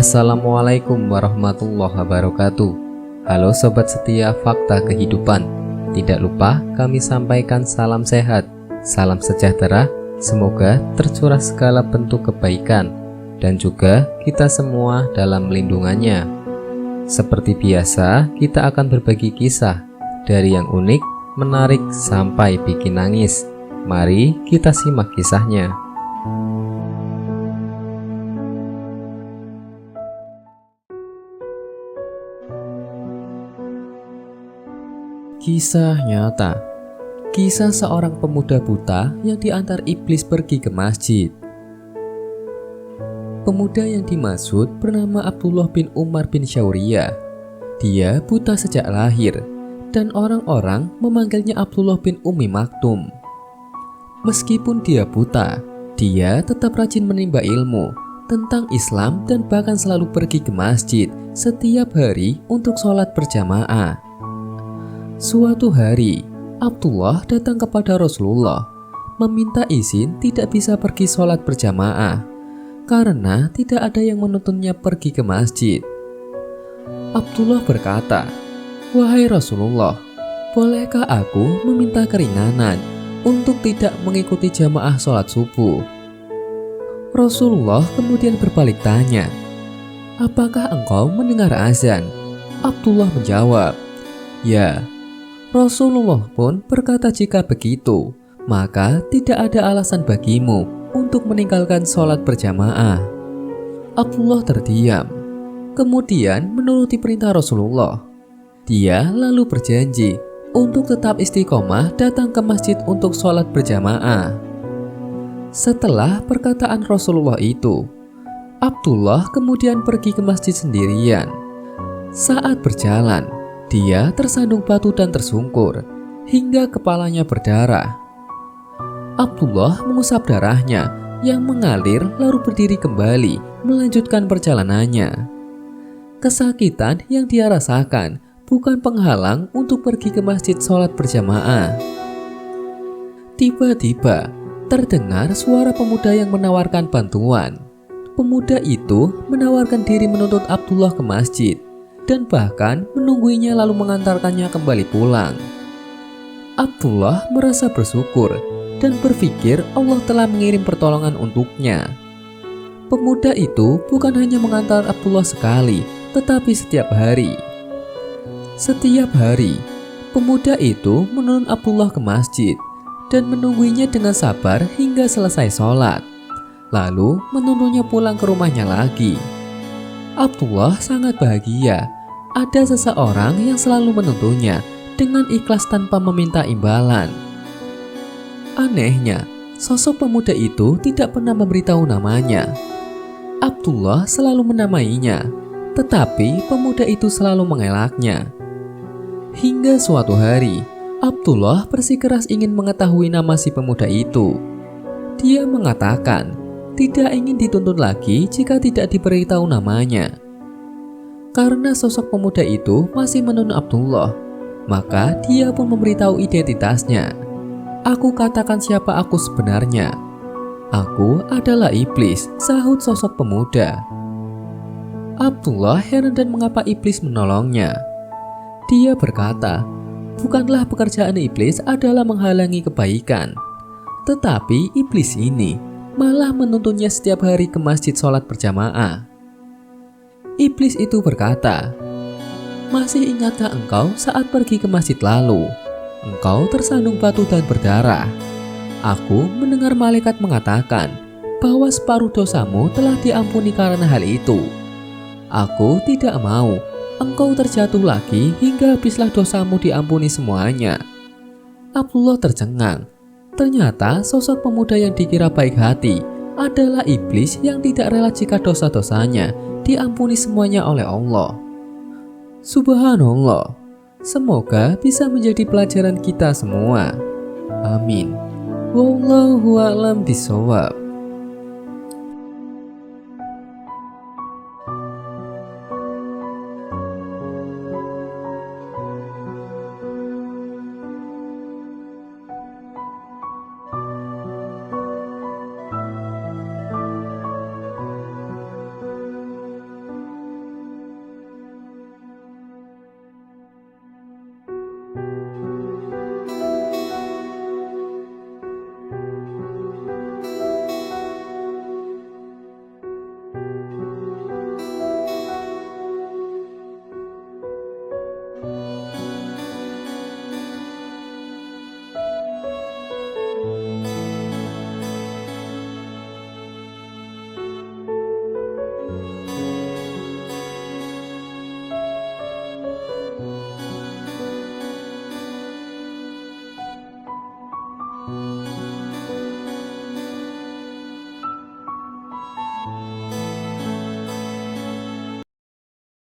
Assalamualaikum warahmatullahi wabarakatuh. Halo sobat setia Fakta Kehidupan. Tidak lupa kami sampaikan salam sehat, salam sejahtera. Semoga tercurah segala bentuk kebaikan dan juga kita semua dalam lindungannya. Seperti biasa, kita akan berbagi kisah dari yang unik, menarik sampai bikin nangis. Mari kita simak kisahnya. Kisah nyata. Kisah seorang pemuda buta yang diantar iblis pergi ke masjid. Pemuda yang dimaksud bernama Abdullah bin Umar bin Syauria. Dia buta sejak lahir dan orang-orang memanggilnya Abdullah bin Ummi Maktum. Meskipun dia buta, dia tetap rajin menimba ilmu tentang Islam dan bahkan selalu pergi ke masjid setiap hari untuk sholat berjamaah. Suatu hari, Abdullah datang kepada Rasulullah, meminta izin tidak bisa pergi sholat berjamaah, karena tidak ada yang menuntunnya pergi ke masjid. Abdullah berkata, "Wahai Rasulullah, bolehkah aku meminta keringanan untuk tidak mengikuti jamaah sholat subuh?" Rasulullah kemudian berbalik tanya, "Apakah engkau mendengar azan?" Abdullah menjawab, "Ya." Rasulullah pun berkata, "Jika begitu, maka tidak ada alasan bagimu untuk meninggalkan sholat berjamaah." Abdullah terdiam, kemudian menuruti perintah Rasulullah. Dia lalu berjanji untuk tetap istiqomah datang ke masjid untuk sholat berjamaah. Setelah perkataan Rasulullah itu, Abdullah kemudian pergi ke masjid sendirian. Saat berjalan, dia tersandung batu dan tersungkur hingga kepalanya berdarah. Abdullah mengusap darahnya yang mengalir lalu berdiri kembali melanjutkan perjalanannya. Kesakitan yang dia rasakan bukan penghalang untuk pergi ke masjid sholat berjamaah. Tiba-tiba terdengar suara pemuda yang menawarkan bantuan. Pemuda itu menawarkan diri menuntut Abdullah ke masjid dan bahkan menungguinya lalu mengantarkannya kembali pulang. Abdullah merasa bersyukur dan berpikir Allah telah mengirim pertolongan untuknya. Pemuda itu bukan hanya mengantar Abdullah sekali, tetapi setiap hari. Setiap hari, pemuda itu menuntun Abdullah ke masjid dan menungguinya dengan sabar hingga selesai sholat, lalu menuntunnya pulang ke rumahnya lagi. Abdullah sangat bahagia ada seseorang yang selalu menuntunnya dengan ikhlas tanpa meminta imbalan. Anehnya, sosok pemuda itu tidak pernah memberitahu namanya. Abdullah selalu menamainya, tetapi pemuda itu selalu mengelaknya. Hingga suatu hari, Abdullah bersikeras ingin mengetahui nama si pemuda itu. Dia mengatakan tidak ingin dituntun lagi jika tidak diberitahu namanya. Karena sosok pemuda itu masih menuntun Abdullah, maka dia pun memberitahu identitasnya. "Aku katakan siapa aku sebenarnya. Aku adalah iblis," sahut sosok pemuda. Abdullah heran dan mengapa iblis menolongnya. Dia berkata, bukanlah pekerjaan iblis adalah menghalangi kebaikan, tetapi iblis ini malah menuntunnya setiap hari ke masjid sholat berjamaah. Iblis itu berkata, "Masih ingatkah engkau saat pergi ke masjid lalu? Engkau tersandung batu dan berdarah. Aku mendengar malaikat mengatakan bahwa separuh dosamu telah diampuni karena hal itu. Aku tidak mau engkau terjatuh lagi hingga habislah dosamu diampuni semuanya." Abdullah tercengang. Ternyata sosok pemuda yang dikira baik hati adalah iblis yang tidak rela jika dosa-dosanya diampuni semuanya oleh Allah. Subhanallah. Semoga bisa menjadi pelajaran kita semua. Amin. Wallahu a'lam bishawab.